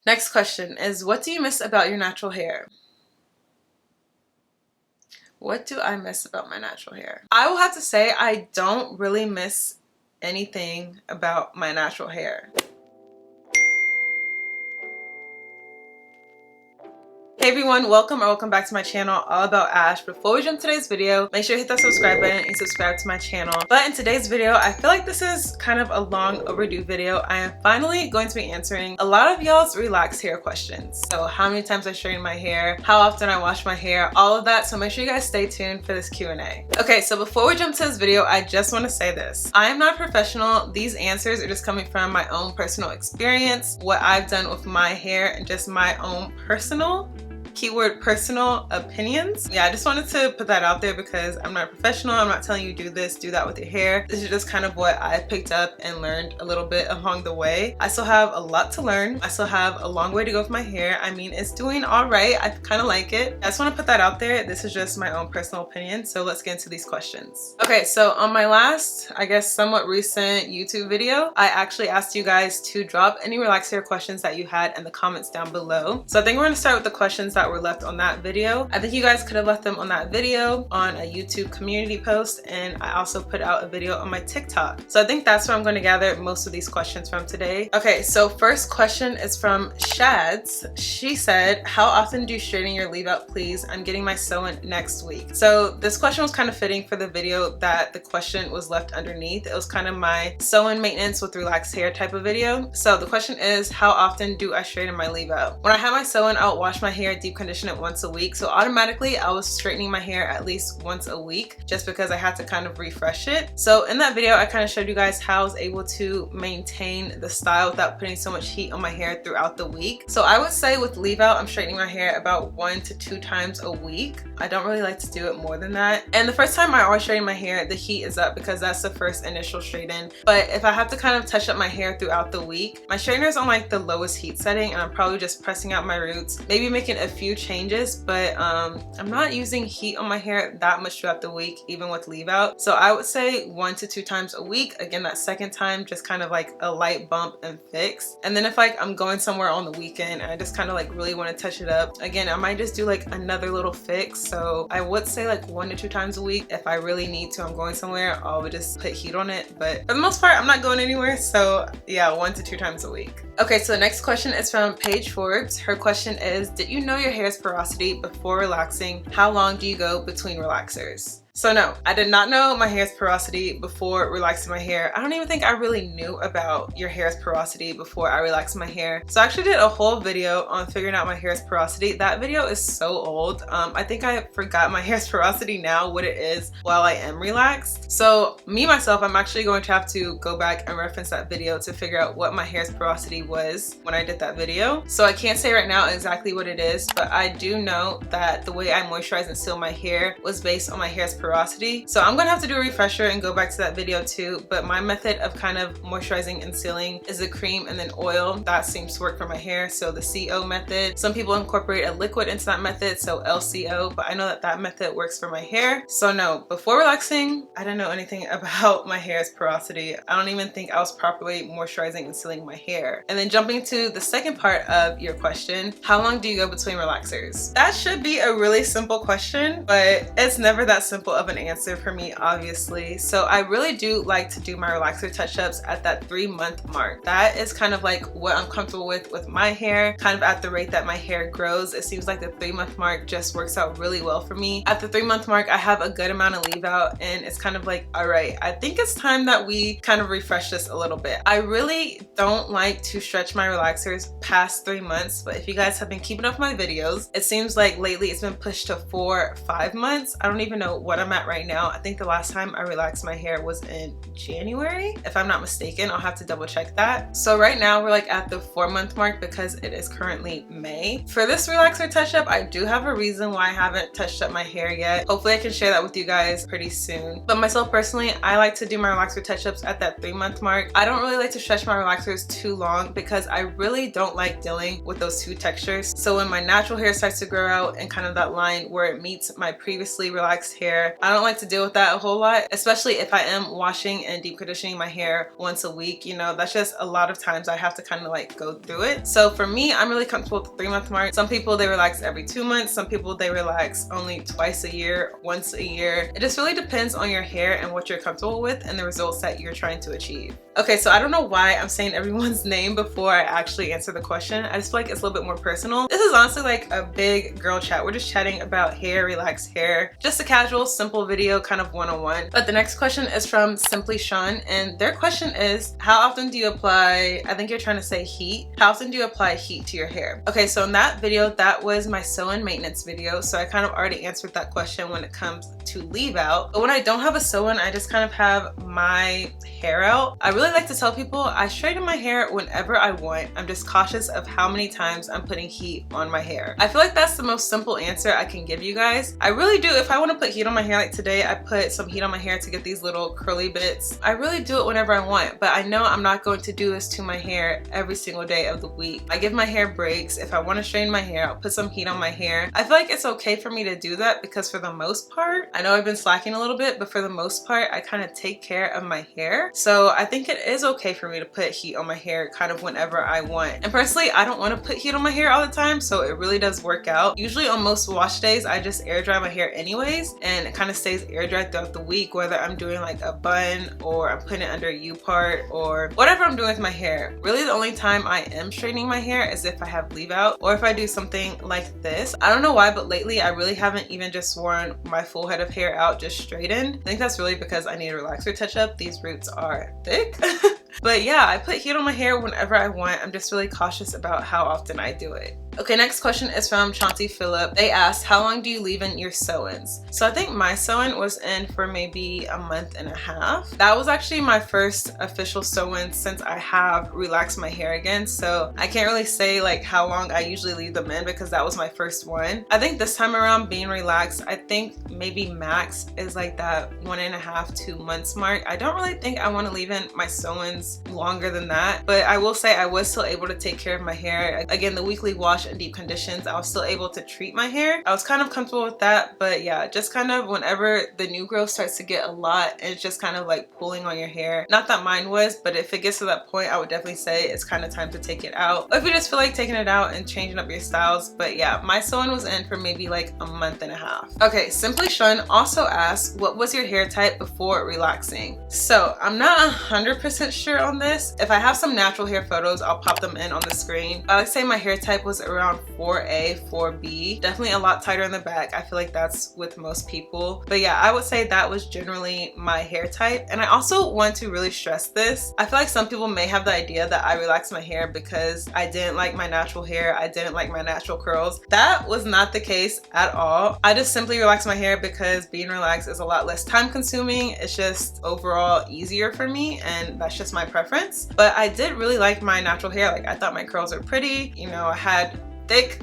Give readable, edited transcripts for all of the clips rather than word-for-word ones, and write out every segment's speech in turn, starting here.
Next question is, what do you miss about your natural hair? What do I miss about my natural hair? I will have to say I don't really miss anything about my natural hair. Hey everyone, welcome back to my channel, All About Ash. Before we jump to today's video, make sure you hit that subscribe button and subscribe to my channel. But in today's video, I feel like this is kind of a long overdue video. I am finally going to be answering a lot of y'all's relaxed hair questions. So how many times I straighten my hair, how often I wash my hair, all of that. So make sure you guys stay tuned for this Q&A. Okay, so before we jump to this video, I just want to say this. I am not a professional. These answers are just coming from my own personal experience, what I've done with my hair, and just my own personal, keyword personal, opinions. Yeah, I just wanted to put that out there because I'm not a professional. I'm not telling you do this, do that with your hair. This is just kind of what I picked up and learned a little bit along the way. I still have a lot to learn. I still have a long way to go with my hair. I mean, it's doing all right. I kind of like it. I just want to put that out there. This is just my own personal opinion. So let's get into these questions. Okay, so on my last, I guess somewhat recent YouTube video, I actually asked you guys to drop any relaxed hair questions that you had in the comments down below. So I think we're going to start with the questions that were left on that video. I think you guys could have left them on that video, on a YouTube community post, and I also put out a video on my TikTok. So I think that's where I'm going to gather most of these questions from today. Okay, so first question is from Shads. She said, how often do you straighten your leave out, please? I'm getting my sew-in next week. So this question was kind of fitting for the video that the question was left underneath. It was kind of my sew-in maintenance with relaxed hair type of video. So the question is, how often do I straighten my leave out? When I have my sew-in, I'll wash my hair, deep condition it once a week. So automatically I was straightening my hair at least once a week just because I had to kind of refresh it. So in that video, I kind of showed you guys how I was able to maintain the style without putting so much heat on my hair throughout the week. So I would say with leave out, I'm straightening my hair about 1 to 2 times a week. I don't really like to do it more than that. And the first time I always straighten my hair, the heat is up because that's the first initial straighten. But if I have to kind of touch up my hair throughout the week, my straightener is on like the lowest heat setting and I'm probably just pressing out my roots, maybe making a few changes, but I'm not using heat on my hair that much throughout the week, even with leave out. So I would say 1 to 2 times a week. Again, that second time just kind of like a light bump and fix. And then if like I'm going somewhere on the weekend and I just kind of like really want to touch it up, again, I might just do like another little fix. So I would say like 1 to 2 times a week. If I really need to, I'm going somewhere, I would just put heat on it. But for the most part, I'm not going anywhere. So yeah, 1 to 2 times a week. Okay, so the next question is from Paige Forbes. Her question is, did you know your hair's porosity before relaxing? How long do you go between relaxers? So no, I did not know my hair's porosity before relaxing my hair. I don't even think I really knew about your hair's porosity before I relaxed my hair. So I actually did a whole video on figuring out my hair's porosity. That video is so old. I think I forgot my hair's porosity now, what it is while I am relaxed. So me, myself, I'm actually going to have to go back and reference that video to figure out what my hair's porosity was when I did that video. So I can't say right now exactly what it is, but I do know that the way I moisturize and seal my hair was based on my hair's porosity. So I'm gonna have to do a refresher and go back to that video too, but my method of kind of moisturizing and sealing is the cream and then oil. That seems to work for my hair, so the CO method. Some people incorporate a liquid into that method, so LCO, but I know that that method works for my hair. So no, before relaxing, I didn't know anything about my hair's porosity. I don't even think I was properly moisturizing and sealing my hair. And then jumping to the second part of your question, how long do you go between relaxers? That should be a really simple question, but it's never that simple of an answer for me, obviously. So I really do like to do my relaxer touch-ups at that 3-month mark. That is kind of like what I'm comfortable with my hair, kind of at the rate that my hair grows. It seems like the 3-month mark just works out really well for me. At the 3-month mark, I have a good amount of leave out and it's kind of like, all right, I think it's time that we kind of refresh this a little bit. I really don't like to stretch my relaxers past 3 months, but if you guys have been keeping up with my videos, it seems like lately it's been pushed to 4-5 months. I don't even know what I'm at right now. I think the last time I relaxed my hair was in January, if I'm not mistaken. I'll have to double check that. So right now we're like at the 4-month mark because it is currently May. For this relaxer touch up, I do have a reason why I haven't touched up my hair yet. Hopefully I can share that with you guys pretty soon. But myself personally, I like to do my relaxer touch ups at that 3-month mark. I don't really like to stretch my relaxers too long because I really don't like dealing with those two textures. So when my natural hair starts to grow out and kind of that line where it meets my previously relaxed hair, hair. I don't like to deal with that a whole lot, especially if I am washing and deep conditioning my hair once a week. You know, that's just a lot of times I have to kind of like go through it. So for me, I'm really comfortable with the 3-month mark. Some people, they relax every 2 months. Some people, they relax only twice a year, once a year. It just really depends on your hair and what you're comfortable with and the results that you're trying to achieve. Okay, so I don't know why I'm saying everyone's name before I actually answer the question. I just feel like it's a little bit more personal. This is honestly like a big girl chat. We're just chatting about hair, relaxed hair. Just a casual, simple video, kind of one-on-one. But the next question is from Simply Sean, and their question is, how often do you apply, I think you're trying to say heat. How often do you apply heat to your hair? Okay, so in that video, that was my sew-in maintenance video. So I kind of already answered that question when it comes to leave out. But when I don't have a sew-in, I just kind of have my hair out. I really like to tell people I straighten my hair whenever I want. I'm just cautious of how many times I'm putting heat on my hair. I feel like that's the most simple answer I can give you guys. I really do. If I want to put heat on my hair, like today, I put some heat on my hair to get these little curly bits. I really do it whenever I want, but I know I'm not going to do this to my hair every single day of the week. I give my hair breaks. If I want to straighten my hair, I'll put some heat on my hair. I feel like it's okay for me to do that because for the most part, I know I've been slacking a little bit, but for the most part, I kind of take care of my hair. So I think it is okay for me to put heat on my hair kind of whenever I want. And personally, I don't want to put heat on my hair all the time, so it really does work out. Usually on most wash days, I just air dry my hair anyways, and it kind of stays air dry throughout the week, whether I'm doing like a bun or I'm putting it under a U-part or whatever I'm doing with my hair. Really, the only time I am straightening my hair is if I have leave out or if I do something like this. I don't know why, but lately I really haven't even just worn my full head of hair out just straightened. I think that's really because I need a relaxer touch up. These roots are thick. But yeah, I put heat on my hair whenever I want. I'm just really cautious about how often I do it. Okay, next question is from Chauncey Phillip. They asked, how long do you leave in your sew-ins? So I think my sew-in was in for maybe a month and a half. That was actually my first official sew-in since I have relaxed my hair again. So I can't really say like how long I usually leave them in because that was my first one. I think this time around being relaxed, I think maybe max is like that 1.5 to 2 months mark. I don't really think I want to leave in my sew-ins longer than that, but I will say I was still able to take care of my hair. Again, the weekly wash and deep conditions, I was still able to treat my hair. I was kind of comfortable with that, but yeah, just kind of whenever the new growth starts to get a lot and it's just kind of like pulling on your hair. Not that mine was, but if it gets to that point, I would definitely say it's kind of time to take it out. Or if you just feel like taking it out and changing up your styles. But yeah, my sew-in was in for maybe like a month and a half. Okay, Simply Shun also asked, what was your hair type before relaxing? So I'm not 100% sure on this. If I have some natural hair photos, I'll pop them in on the screen. I would say my hair type was around 4A, 4B. Definitely a lot tighter in the back. I feel like that's with most people. But yeah, I would say that was generally my hair type. And I also want to really stress this. I feel like some people may have the idea that I relaxed my hair because I didn't like my natural hair. I didn't like my natural curls. That was not the case at all. I just simply relaxed my hair because being relaxed is a lot less time consuming. It's just overall easier for me, and that's just my preference. But I did really like my natural hair. Like, I thought my curls were pretty. You know, I had thick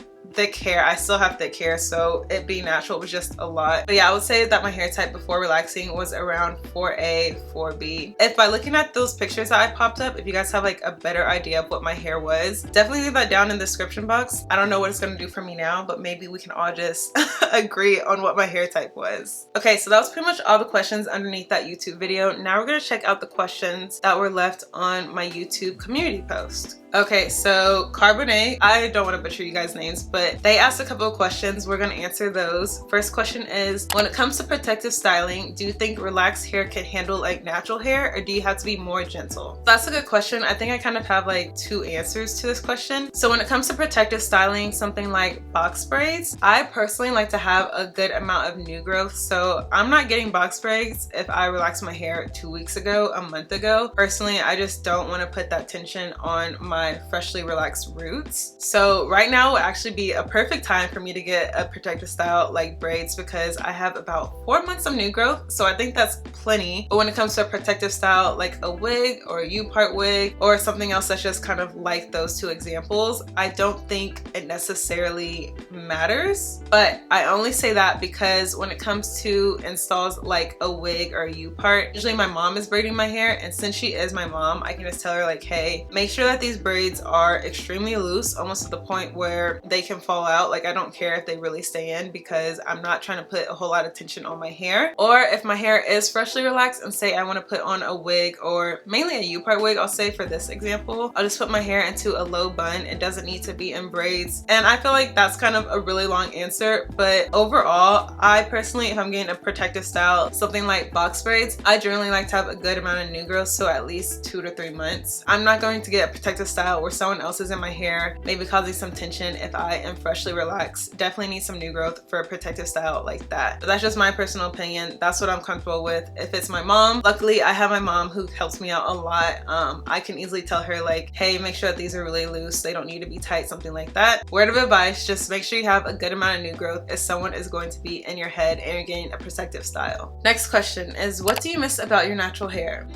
hair. I still have thick hair, so it being natural was just a lot. But yeah, I would say that my hair type before relaxing was around 4A, 4B. If by looking at those pictures that I popped up, if you guys have like a better idea of what my hair was, definitely leave that down in the description box. I don't know what it's gonna do for me now, but maybe we can all just agree on what my hair type was. Okay, so that was pretty much all the questions underneath that YouTube video. Now we're gonna check out the questions that were left on my YouTube community post. Okay, so Carbonate, I don't want to butcher you guys' names, but they asked a couple of questions. We're going to answer those. First question is, when it comes to protective styling, do you think relaxed hair can handle like natural hair, or do you have to be more gentle? That's a good question. I think I kind of have like two answers to this question. So when it comes to protective styling, something like box braids, I personally like to have a good amount of new growth. So I'm not getting box braids if I relaxed my hair 2 weeks ago, a month ago. Personally, I just don't want to put that tension on my freshly relaxed roots. So right now would actually be a perfect time for me to get a protective style like braids because I have about 4 months of new growth. So I think that's plenty. But when it comes to a protective style like a wig or a U-part wig or something else that's just kind of like those two examples, I don't think it necessarily matters. But I only say that because when it comes to installs like a wig or a U-part, usually my mom is braiding my hair, and since she is my mom, I can just tell her like, hey, make sure that these braids are extremely loose, almost to the point where they can fall out. Like I don't care if they really stay in because I'm not trying to put a whole lot of tension on my hair. Or if my hair is freshly relaxed and say I want to put on a wig, or mainly a U-part wig, I'll say for this example, I'll just put my hair into a low bun. It doesn't need to be in braids. And I feel like that's kind of a really long answer, but overall, I personally, if I'm getting a protective style, something like box braids, I generally like to have a good amount of new growth, so at least 2 to 3 months. I'm not going to get a protective style where someone else is in my hair, maybe causing some tension if I am freshly relaxed. Definitely need some new growth for a protective style like that. But that's just my personal opinion. That's what I'm comfortable with. If it's my mom, luckily I have my mom who helps me out a lot. I can easily tell her like, hey, make sure that these are really loose. They don't need to be tight, something like that. Word of advice, just make sure you have a good amount of new growth if someone is going to be in your head and you're getting a protective style. Next question is, what do you miss about your natural hair?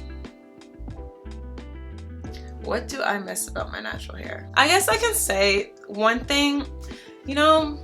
What do I miss about my natural hair? I guess I can say one thing, you know,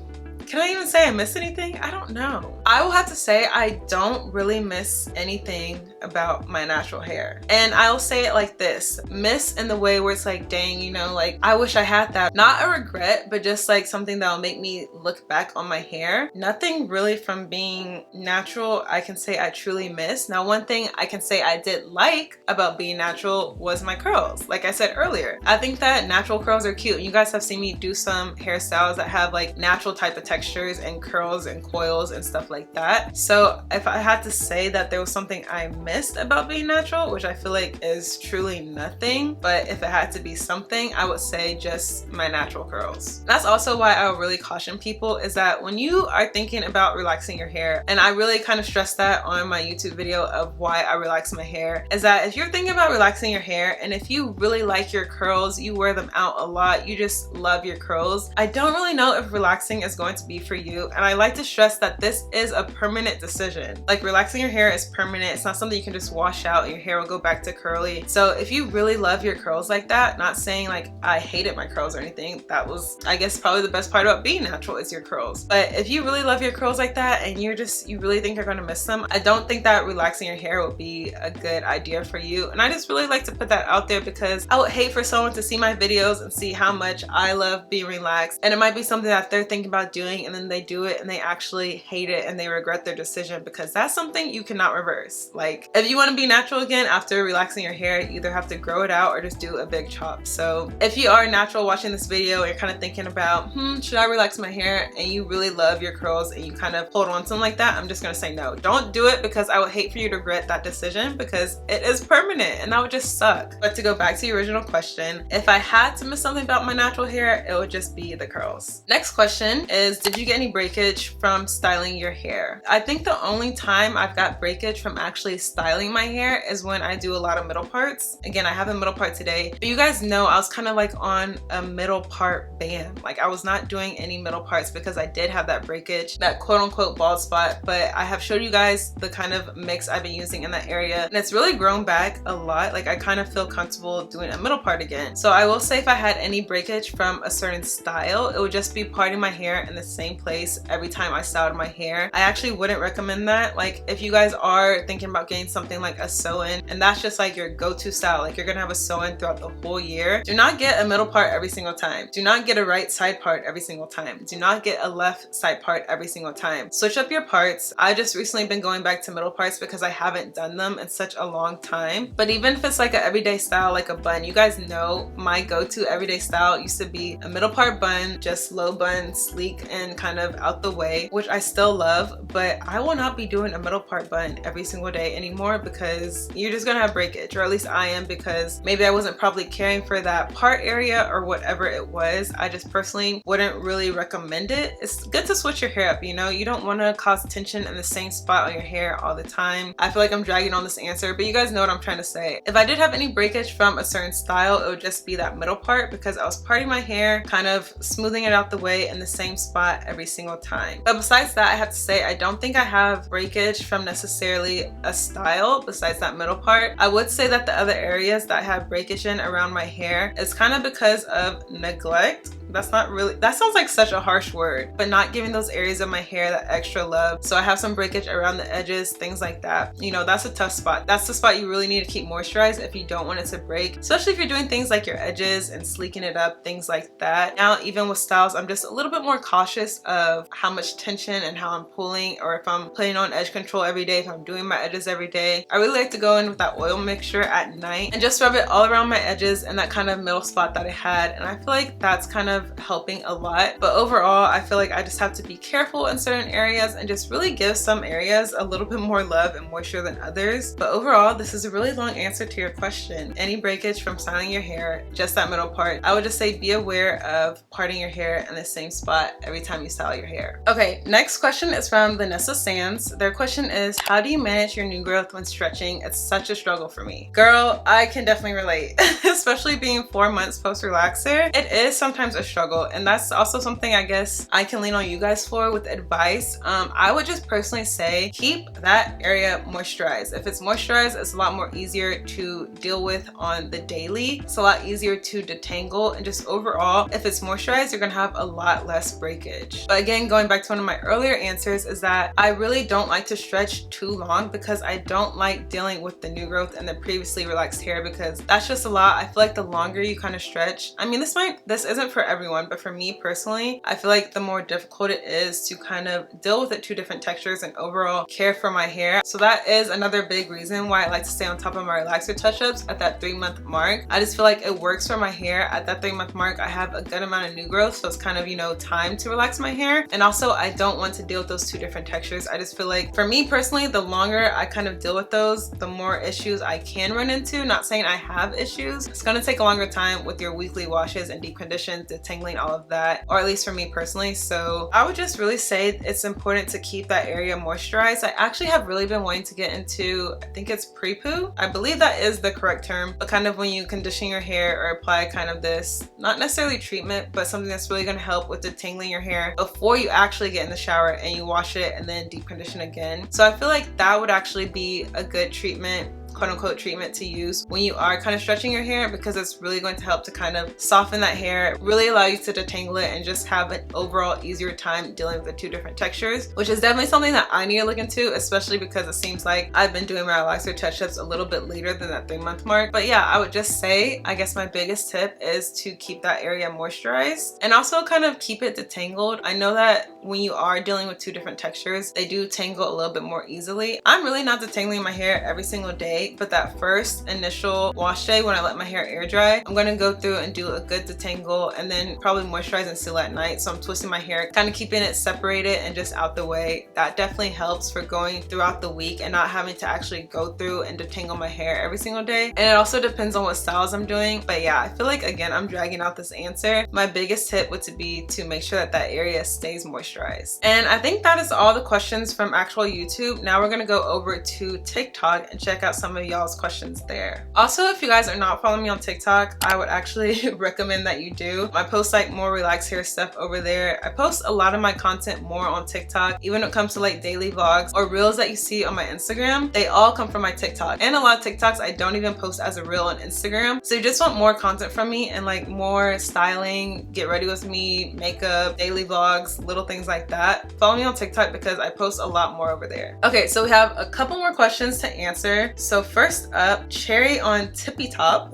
can I even say I miss anything? I don't know. I will have to say I don't really miss anything about my natural hair. And I'll say it like this, miss in the way where it's like, dang, you know, like I wish I had that. Not a regret, but just like something that'll make me look back on my hair. Nothing really from being natural I can say I truly miss. Now, one thing I can say I did like about being natural was my curls. Like I said earlier, I think that natural curls are cute. You guys have seen me do some hairstyles that have like natural type of textures and curls and coils and stuff like that. So if I had to say that there was something I missed about being natural, which I feel like is truly nothing, but if it had to be something, I would say just my natural curls. That's also why I would really caution people is that when you are thinking about relaxing your hair, and I really kind of stress that on my YouTube video of why I relax my hair, is that if you're thinking about relaxing your hair and if you really like your curls, you wear them out a lot, you just love your curls, I don't really know if relaxing is going to be for you. And I like to stress that this is a permanent decision. Like relaxing your hair is permanent. It's not something you can just wash out and your hair will go back to curly. So if you really love your curls like that, not saying like I hated my curls or anything, that was, I guess, probably the best part about being natural is your curls. But if you really love your curls like that and you really think you're gonna miss them, I don't think that relaxing your hair would be a good idea for you. And I just really like to put that out there because I would hate for someone to see my videos and see how much I love being relaxed, and it might be something that they're thinking about doing and then they do it and they actually hate it and they regret their decision, because that's something you cannot reverse. Like if you want to be natural again after relaxing your hair, you either have to grow it out or just do a big chop. So if you are natural watching this video and you're kind of thinking about, should I relax my hair, and you really love your curls and you kind of hold on to them like that, I'm just gonna say no. Don't do it, because I would hate for you to regret that decision because it is permanent and that would just suck. But to go back to the original question, if I had to miss something about my natural hair, it would just be the curls. Next question is, did you get any breakage from styling your hair? I think the only time I've got breakage from actually styling my hair is when I do a lot of middle parts. Again, I have a middle part today, but you guys know I was kind of like on a middle part ban. Like I was not doing any middle parts because I did have that breakage, that quote unquote bald spot, but I have showed you guys the kind of mix I've been using in that area, and it's really grown back a lot. Like I kind of feel comfortable doing a middle part again. So I will say if I had any breakage from a certain style, it would just be parting my hair in the same place every time I styled my hair. I actually wouldn't recommend that. Like if you guys are thinking about getting something like a sew-in and that's just like your go-to style, like you're gonna have a sew-in throughout the whole year, do not get a middle part every single time. Do not get a right side part every single time. Do not get a left side part every single time. Switch up your parts. I just recently been going back to middle parts because I haven't done them in such a long time. But even if it's like an everyday style like a bun, you guys know my go-to everyday style used to be a middle part bun, just low bun, sleek and kind of out the way, which I still love, but I will not be doing a middle part bun every single day anymore because you're just gonna have breakage, or at least I am, because maybe I wasn't probably caring for that part area or whatever it was. I just personally wouldn't really recommend it. It's good to switch your hair up, you know? You don't want to cause tension in the same spot on your hair all the time. I feel like I'm dragging on this answer, but you guys know what I'm trying to say. If I did have any breakage from a certain style, it would just be that middle part because I was parting my hair, kind of smoothing it out the way in the same spot that every single time. But besides that, I have to say I don't think I have breakage from necessarily a style besides that middle part. I would say that the other areas that I have breakage in around my hair is kind of because of neglect. That's not really, that sounds like such a harsh word, but not giving those areas of my hair that extra love. So I have some breakage around the edges, things like that. You know, that's a tough spot. That's the spot you really need to keep moisturized if you don't want it to break, especially if you're doing things like your edges and sleeking it up, things like that. Now, even with styles, I'm just a little bit more cautious of how much tension and how I'm pulling, or if I'm putting on edge control every day, if I'm doing my edges every day. I really like to go in with that oil mixture at night and just rub it all around my edges and that kind of middle spot that I had. And I feel like that's kind of helping a lot. But overall, I feel like I just have to be careful in certain areas and just really give some areas a little bit more love and moisture than others. But overall, this is a really long answer to your question. Any breakage from styling your hair, just that middle part, I would just say be aware of parting your hair in the same spot every time you style your hair. Okay, next question is from Vanessa Sands. Their question is, how do you manage your new growth when stretching? It's such a struggle for me. Girl, I can definitely relate, especially being 4 months post relaxer. It is sometimes a struggle, and that's also something I guess I can lean on you guys for with advice. I would just personally say keep that area moisturized. If it's moisturized, it's a lot more easier to deal with on the daily. It's a lot easier to detangle, and just overall, if it's moisturized, you're gonna have a lot less breakage. But again, going back to one of my earlier answers, is that I really don't like to stretch too long because I don't like dealing with the new growth and the previously relaxed hair, because that's just a lot. I feel like the longer you kind of stretch, I mean, this isn't for everyone, but for me personally, I feel like the more difficult it is to kind of deal with the two different textures and overall care for my hair. So that is another big reason why I like to stay on top of my relaxer touch-ups at that 3-month mark. I just feel like it works for my hair. At that 3-month mark, I have a good amount of new growth, so it's kind of, you know, time to relax my hair. And also, I don't want to deal with those two different textures. I just feel like, for me personally, the longer I kind of deal with those, the more issues I can run into. Not saying I have issues. It's gonna take a longer time with your weekly washes and deep conditions, detangling, all of that, or at least for me personally. So I would just really say it's important to keep that area moisturized. I actually have really been wanting to get into, I think it's pre-poo. I believe that is the correct term, but kind of when you condition your hair or apply kind of this, not necessarily treatment, but something that's really going to help with detangling your hair before you actually get in the shower and you wash it and then deep condition again. So I feel like that would actually be a good treatment, quote-unquote treatment, to use when you are kind of stretching your hair, because it's really going to help to kind of soften that hair, really allow you to detangle it, and just have an overall easier time dealing with the two different textures, which is definitely something that I need to look into, especially because it seems like I've been doing my relaxer touch-ups a little bit later than that 3-month mark. But yeah, I would just say, I guess my biggest tip is to keep that area moisturized and also kind of keep it detangled. I know that when you are dealing with two different textures, they do tangle a little bit more easily. I'm really not detangling my hair every single day, but that first initial wash day when I let my hair air dry, I'm going to go through and do a good detangle and then probably moisturize and seal at night. So I'm twisting my hair, kind of keeping it separated and just out the way. That definitely helps for going throughout the week and not having to actually go through and detangle my hair every single day. And it also depends on what styles I'm doing. But yeah, I feel like, again, I'm dragging out this answer. My biggest tip would be to make sure that that area stays moisturized. And I think that is all the questions from actual YouTube. Now we're going to go over to TikTok and check out some of y'all's questions there. Also, if you guys are not following me on TikTok, I would actually recommend that you do. I post like more relaxed hair stuff over there. I post a lot of my content more on TikTok, even when it comes to like daily vlogs or reels that you see on my Instagram. They all come from my TikTok, and a lot of TikToks I don't even post as a reel on Instagram. So you just want more content from me and like more styling, get ready with me, makeup, daily vlogs, little things like that. Follow me on TikTok because I post a lot more over there. Okay, so we have a couple more questions to answer. So first up, Cherry on Tippy Top.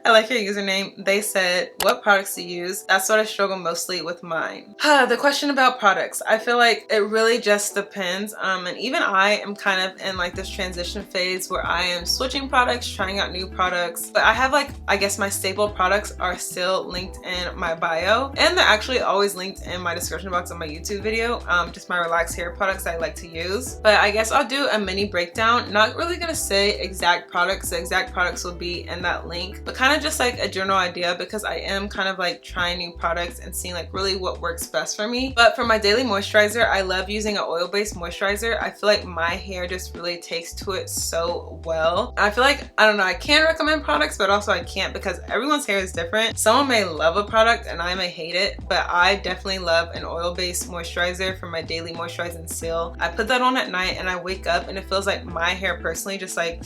I like your username. They said, what products do you use? That's what I struggle mostly with mine. The question about products, I feel like it really just depends. And even I am kind of in like this transition phase where I am switching products, trying out new products. But I have like, I guess my staple products are still linked in my bio, and they're actually always linked in my description box on my YouTube video. Just my relaxed hair products I like to use. But I guess I'll do a mini breakdown. Not really gonna say say exact products. The exact products will be in that link, but kind of just like a general idea, because I am kind of like trying new products and seeing like really what works best for me. But for my daily moisturizer, I love using an oil-based moisturizer. I feel like my hair just really takes to it so well. I feel like, I don't know, I can recommend products, but also I can't, because everyone's hair is different. Someone may love a product and I may hate it, but I definitely love an oil-based moisturizer for my daily moisturizing seal. I put that on at night and I wake up and it feels like my hair personally just like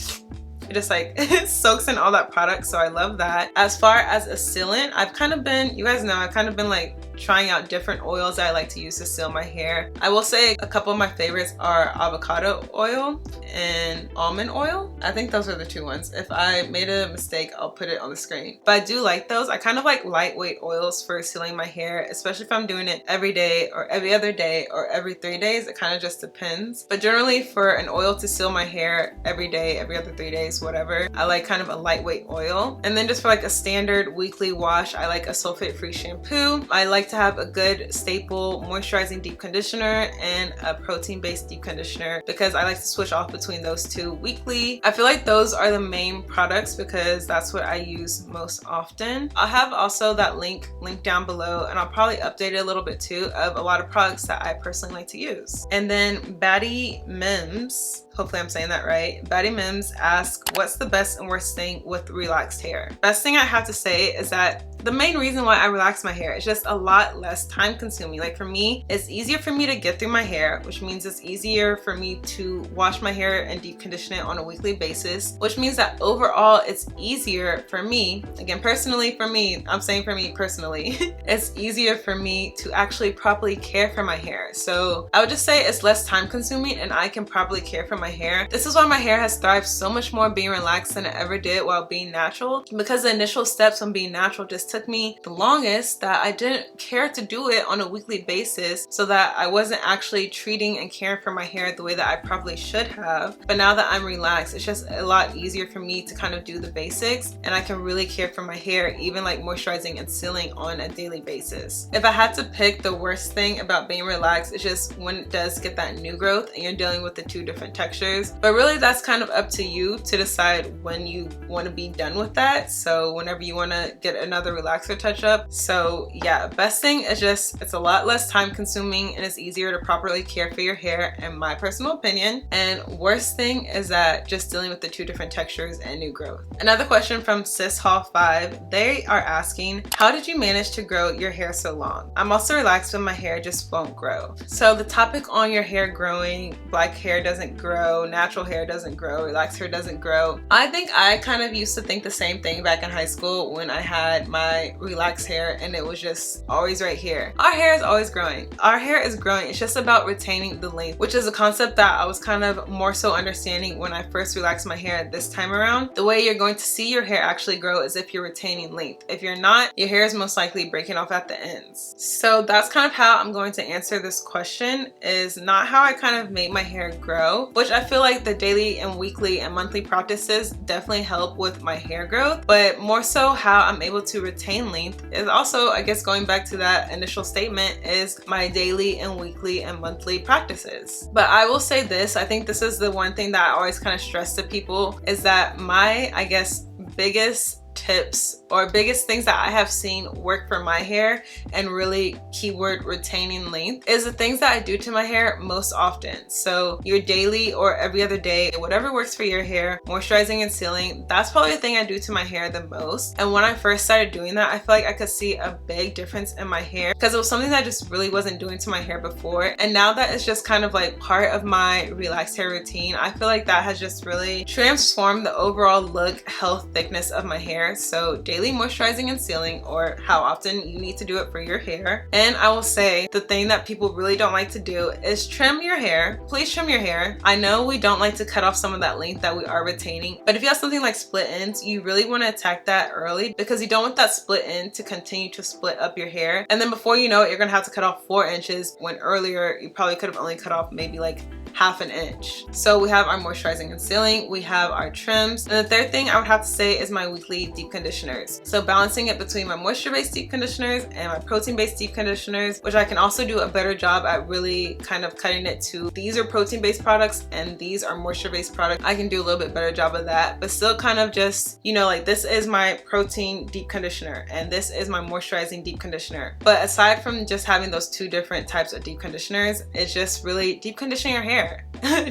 it soaks in all that product, so I love that. As far as a sealant, I've kind of been, you guys know, I've kind of been like trying out different oils that I like to use to seal my hair. I will say a couple of my favorites are avocado oil and almond oil. I think those are the two ones. If I made a mistake, I'll put it on the screen. But I do like those. I kind of like lightweight oils for sealing my hair, especially if I'm doing it every day or every other day or every 3 days. It kind of just depends. But generally for an oil to seal my hair every day, every other 3 days, whatever, I like kind of a lightweight oil. And then just for like a standard weekly wash, I like a sulfate-free shampoo. I like to have a good staple moisturizing deep conditioner and a protein-based deep conditioner, because I like to switch off between those two weekly. I feel like those are the main products because that's what I use most often. I'll have also that link down below, and I'll probably update it a little bit too, of a lot of products that I personally like to use. And then Batty Mims, hopefully I'm saying that right. Batty Mims asks, what's the best and worst thing with relaxed hair? Best thing I have to say is that the main reason why I relax my hair is just a lot less time consuming. Like for me, it's easier for me to get through my hair, which means it's easier for me to wash my hair and deep condition it on a weekly basis, which means that overall it's easier for me, again personally for me, I'm saying for me personally, it's easier for me to actually properly care for my hair. So I would just say it's less time consuming and I can properly care for my hair. This is why my hair has thrived so much more being relaxed than it ever did while being natural, because the initial steps on being natural just took me the longest, that I didn't care to do it on a weekly basis, so that I wasn't actually treating and caring for my hair the way that I probably should have. But now that I'm relaxed, it's just a lot easier for me to kind of do the basics, and I can really care for my hair, even like moisturizing and sealing on a daily basis. If I had to pick the worst thing about being relaxed, it's just when it does get that new growth and you're dealing with the two different textures. But really that's kind of up to you to decide when you want to be done with that. So whenever you want to get another relaxer touch up. So yeah, best thing is just it's a lot less time consuming and it's easier to properly care for your hair, in my personal opinion. And worst thing is that just dealing with the two different textures and new growth. Another question from Sis Hall 5, they are asking, how did you manage to grow your hair so long? I'm also relaxed when my hair just won't grow. So the topic on your hair growing, black hair doesn't grow, natural hair doesn't grow, relaxed hair doesn't grow. I think I kind of used to think the same thing back in high school when I had my relaxed hair and it was just always right here. Our hair is always growing. Our hair is growing. It's just about retaining the length, which is a concept that I was kind of more so understanding when I first relaxed my hair this time around. The way you're going to see your hair actually grow is if you're retaining length. If you're not, your hair is most likely breaking off at the ends. So that's kind of how I'm going to answer this question, is not how I kind of made my hair grow, which I feel like the daily and weekly and monthly practices definitely help with my hair growth, but more so how I'm able to retain length is also, I guess going back to that initial statement, is my daily and weekly and monthly practices. But I will say this, I think this is the one thing that I always kind of stress to people, is that my, I guess, biggest tips or biggest things that I have seen work for my hair and really keyword retaining length is the things that I do to my hair most often. So your daily or every other day, whatever works for your hair, moisturizing and sealing, that's probably the thing I do to my hair the most. And when I first started doing that, I feel like I could see a big difference in my hair because it was something that I just really wasn't doing to my hair before. And now that it's just kind of like part of my relaxed hair routine, I feel like that has just really transformed the overall look, health, thickness of my hair. So daily moisturizing and sealing, or how often you need to do it for your hair. And I will say the thing that people really don't like to do is trim your hair. Please trim your hair. I know we don't like to cut off some of that length that we are retaining, but if you have something like split ends, you really want to attack that early because you don't want that split end to continue to split up your hair. And then before you know it, you're gonna have to cut off 4 inches when earlier you probably could have only cut off maybe like half an inch. So we have our moisturizing and sealing, we have our trims, and the third thing I would have to say is my weekly deep conditioners. So balancing it between my moisture-based deep conditioners and my protein-based deep conditioners, which I can also do a better job at really kind of cutting it to these are protein-based products and these are moisture-based products. I can do a little bit better job of that, but still kind of just, you know, like this is my protein deep conditioner and this is my moisturizing deep conditioner. But aside from just having those two different types of deep conditioners, it's just really deep conditioning your hair.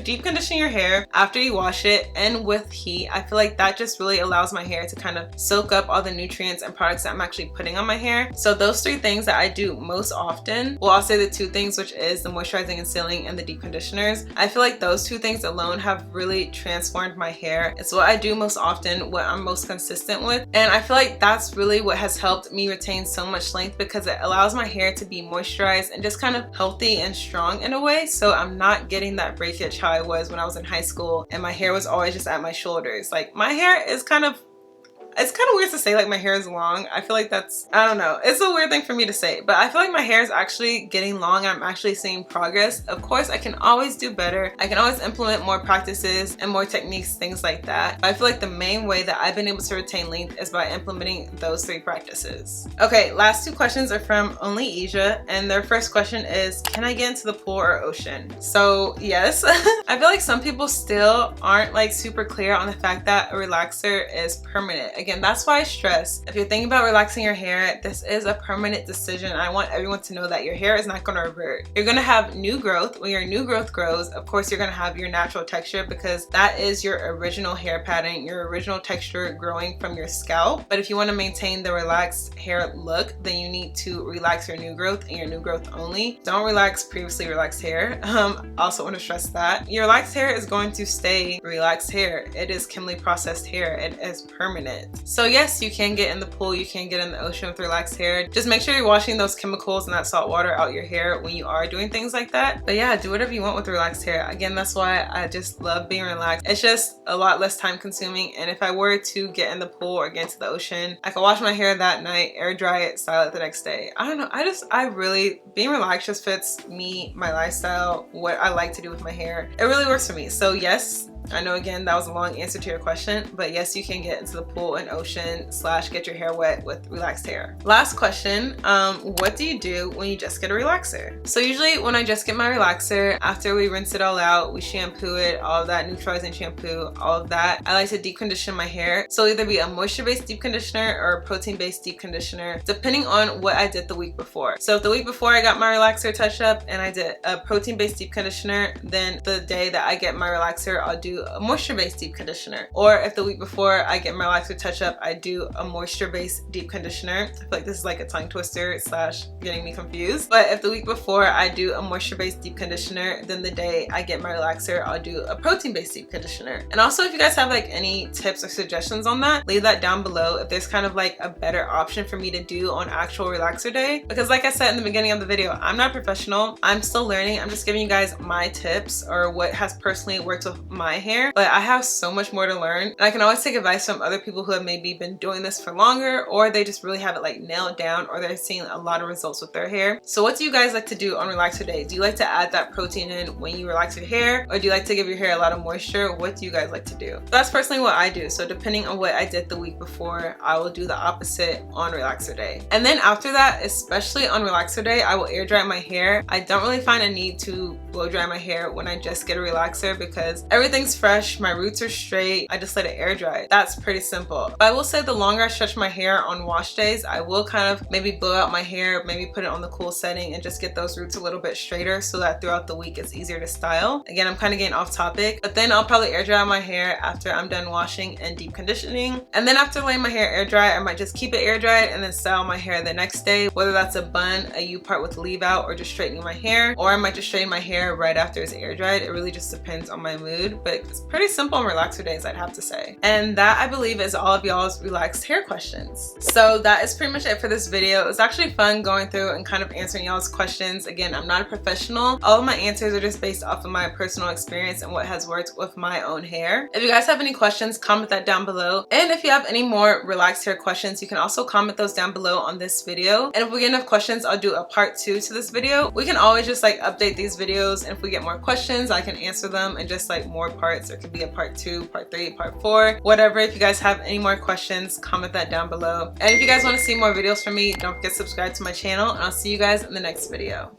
Deep conditioning your hair after you wash it and with heat. I feel like that just really allows my hair to kind of soak up all the nutrients and products that I'm actually putting on my hair. So those three things that I do most often, well, I'll say the two things, which is the moisturizing and sealing and the deep conditioners. I feel like those two things alone have really transformed my hair. It's what I do most often, what I'm most consistent with, and I feel like that's really what has helped me retain so much length, because it allows my hair to be moisturized and just kind of healthy and strong in a way. So I'm not getting that breakage how I was when I was in high school and my hair was always just at my shoulders. Like my hair is kind of, it's kind of weird to say like my hair is long. I feel like that's, I don't know, it's a weird thing for me to say, but I feel like my hair is actually getting long and I'm actually seeing progress. Of course, I can always do better. I can always implement more practices and more techniques, things like that. But I feel like the main way that I've been able to retain length is by implementing those three practices. Okay, last two questions are from Only Asia, and their first question is, can I get into the pool or ocean? So yes, I feel like some people still aren't like super clear on the fact that a relaxer is permanent. Again, that's why I stress, if you're thinking about relaxing your hair, this is a permanent decision. I want everyone to know that your hair is not going to revert. You're going to have new growth. When your new growth grows, of course, you're going to have your natural texture, because that is your original hair pattern, your original texture growing from your scalp. But if you want to maintain the relaxed hair look, then you need to relax your new growth and your new growth only. Don't relax previously relaxed hair. Also want to stress that your relaxed hair is going to stay relaxed hair. It is chemically processed hair. It is permanent. So yes, you can get in the pool, you can get in the ocean with relaxed hair. Just make sure you're washing those chemicals and that salt water out your hair when you are doing things like that. But yeah, do whatever you want with relaxed hair. Again, that's why I just love being relaxed. It's just a lot less time consuming, and if I were to get in the pool or get into the ocean, I could wash my hair that night, air dry it, style it the next day. I don't know, I really, being relaxed just fits me, my lifestyle, what I like to do with my hair. It really works for me. So yes, I know again that was a long answer to your question, but yes, you can get into the pool and ocean / get your hair wet with relaxed hair. Last question, what do you do when you just get a relaxer? So usually when I just get my relaxer, after we rinse it all out, we shampoo it, all of that, neutralizing shampoo, all of that, I like to deep condition my hair. So it'll either be a moisture-based deep conditioner or a protein-based deep conditioner, depending on what I did the week before. So if the week before I got my relaxer touch up and I did a protein-based deep conditioner, then the day that I get my relaxer, I'll do a moisture-based deep conditioner. Or if the week before I get my relaxer touch up, I do a moisture-based deep conditioner. I feel like this is like a tongue twister / getting me confused. But if the week before I do a moisture-based deep conditioner, then the day I get my relaxer, I'll do a protein-based deep conditioner. And also, if you guys have like any tips or suggestions on that, leave that down below if there's kind of like a better option for me to do on actual relaxer day. Because like I said in the beginning of the video, I'm not professional. I'm still learning. I'm just giving you guys my tips or what has personally worked with my hair, but I have so much more to learn, and I can always take advice from other people who have maybe been doing this for longer, or they just really have it like nailed down, or they're seeing a lot of results with their hair. So what do you guys like to do on relaxer day? Do you like to add that protein in when you relax your hair, or do you like to give your hair a lot of moisture? What do you guys like to do? That's personally what I do. So depending on what I did the week before, I will do the opposite on relaxer day. And then after that, especially on relaxer day, I will air dry my hair. I don't really find a need to blow dry my hair when I just get a relaxer, because everything's fresh, my roots are straight, I just let it air dry. That's pretty simple. But I will say the longer I stretch my hair on wash days, I will kind of maybe blow out my hair, maybe put it on the cool setting and just get those roots a little bit straighter so that throughout the week it's easier to style. Again, I'm kind of getting off topic, but then I'll probably air dry my hair after I'm done washing and deep conditioning. And then after letting my hair air dry, I might just keep it air dried and then style my hair the next day, whether that's a bun, a U-part with leave out, or just straightening my hair, or I might just straighten my hair right after it's air dried. It really just depends on my mood. But like pretty simple relaxer days, I'd have to say. And that, I believe, is all of y'all's relaxed hair questions. So that is pretty much it for this video. It was actually fun going through and kind of answering y'all's questions. Again, I'm not a professional. All of my answers are just based off of my personal experience and what has worked with my own hair. If you guys have any questions, comment that down below. And if you have any more relaxed hair questions, you can also comment those down below on this video. And if we get enough questions, I'll do a part 2 to this video. We can always just like update these videos, and if we get more questions, I can answer them in just like more parts. There could be a part 2, part 3, part 4, whatever. If you guys have any more questions, comment that down below. And if you guys want to see more videos from me, don't forget to subscribe to my channel, and I'll see you guys in the next video.